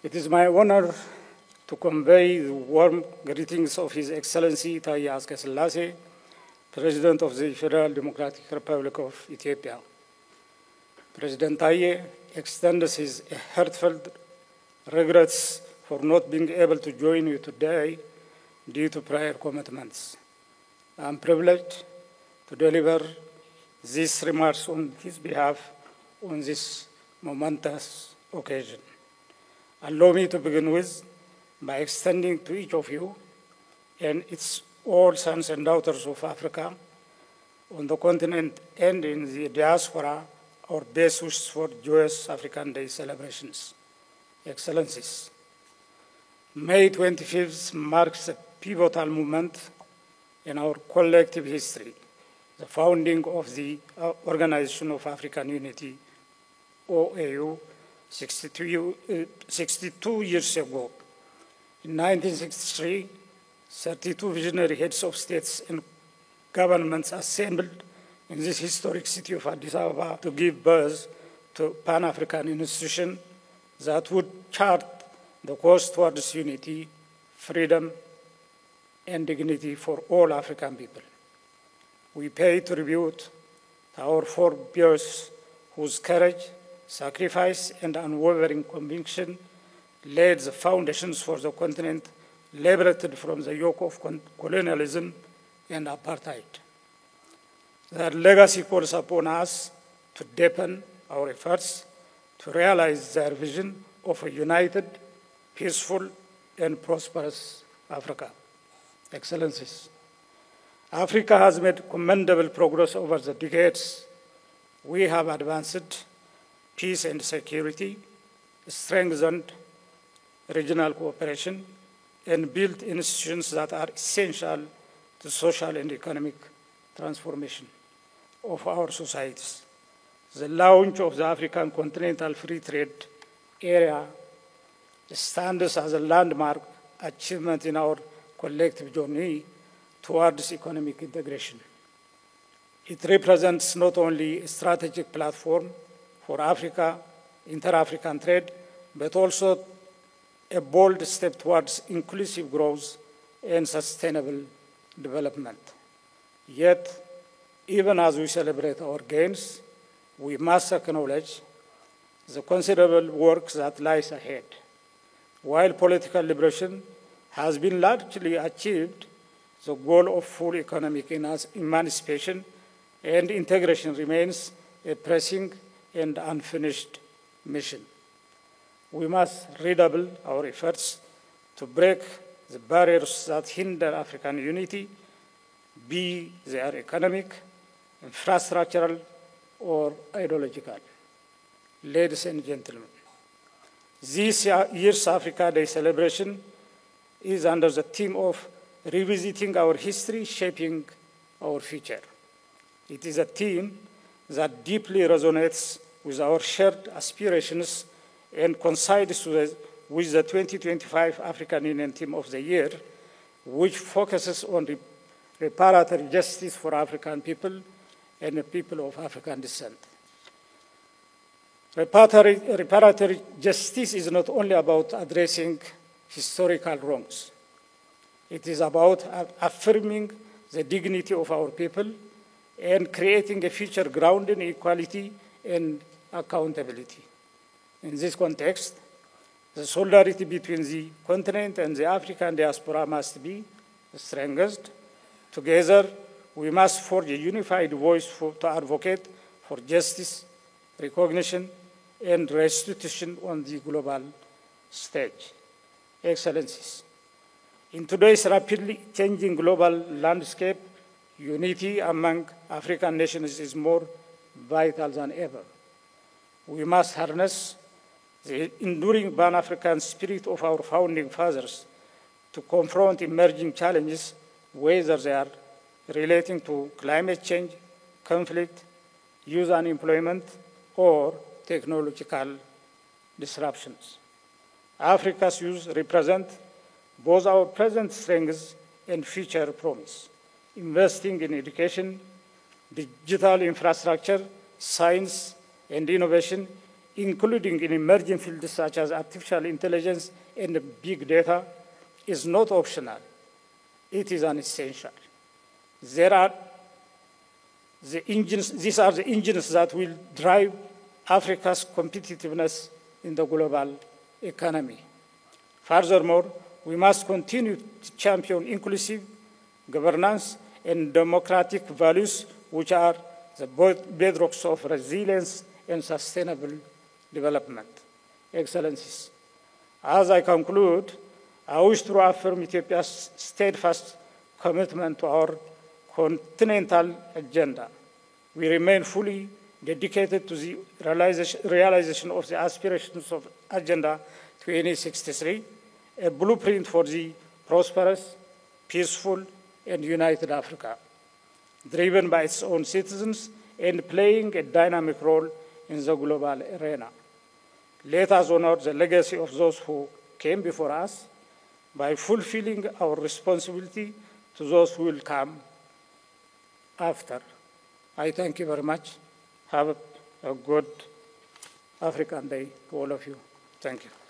It is my honor to convey the warm greetings of His Excellency 𝐀𝐼𝐜𝐚 𝐃𝐚𝐲 President of the Federal Democratic Republic of Ethiopia. President 𝐾𝐼𝐜 extends his heartfelt regrets for not being able to join you today due to prior commitments. I am privileged to deliver these remarks on his behalf on this momentous occasion. Allow me to begin with by extending to each of you and its all sons and daughters of Africa on the continent and in the diaspora our best wishes for joyous African Day celebrations. Excellencies, May 25th marks a pivotal moment in our collective history, the founding of the Organization of African Unity, OAU, 62 years ago. In 1963, 32 visionary heads of states and governments assembled in this historic city of Addis Ababa to give birth to a Pan-African institution that would chart the course towards unity, freedom, and dignity for all African people. We pay tribute to our forebears whose courage, sacrifice, and unwavering conviction laid the foundations for the continent liberated from the yoke of colonialism and apartheid. Their legacy calls upon us to deepen our efforts to realize their vision of a united, peaceful, and prosperous Africa. Excellencies, Africa has made commendable progress over the decades. We have advanced peace and security, strengthened regional cooperation, and built institutions that are essential to social and economic transformation of our societies. The launch of the African Continental Free Trade Area stands as a landmark achievement in our collective journey towards economic integration. It represents not only a strategic platform for inter-African trade, but also a bold step towards inclusive growth and sustainable development. Yet, even as we celebrate our gains, we must acknowledge the considerable work that lies ahead. While political liberation has been largely achieved, the goal of full economic emancipation and integration remains a pressing and unfinished mission. We must redouble our efforts to break the barriers that hinder African unity, be they economic, infrastructural, or ideological. Ladies and gentlemen, this year's Africa Day celebration is under the theme of revisiting our history, shaping our future. It is a theme that deeply resonates with our shared aspirations and coincides with the 2025 African Union Theme of the Year, which focuses on reparatory justice for African people and the people of African descent. Reparatory justice is not only about addressing historical wrongs. It is about affirming the dignity of our people and creating a future grounded in equality and accountability. In this context, the solidarity between the continent and the African diaspora must be strengthened. Together, we must forge a unified voice to advocate for justice, recognition, and restitution on the global stage. Excellencies, in today's rapidly changing global landscape, unity among African nations is more vital than ever. We must harness the enduring Pan-African spirit of our founding fathers to confront emerging challenges, whether they are relating to climate change, conflict, youth unemployment, or technological disruptions. Africa's youth represent both our present strengths and future promise. Investing in education, digital infrastructure, science, and innovation including in emerging fields such as artificial intelligence and big data, is not optional. It is an essential. These are the engines that will drive Africa's competitiveness in the global economy. Furthermore, we must continue to champion inclusive governance and democratic values, which are the bedrocks of resilience and sustainable development. Excellencies, as I conclude, I wish to reaffirm Ethiopia's steadfast commitment to our continental agenda. We remain fully dedicated to the realization of the aspirations of Agenda 2063, a blueprint for the prosperous, peaceful, and united Africa, driven by its own citizens and playing a dynamic role in the global arena. Let us honor the legacy of those who came before us by fulfilling our responsibility to those who will come after. I thank you very much. Have a good African Day to all of you. Thank you.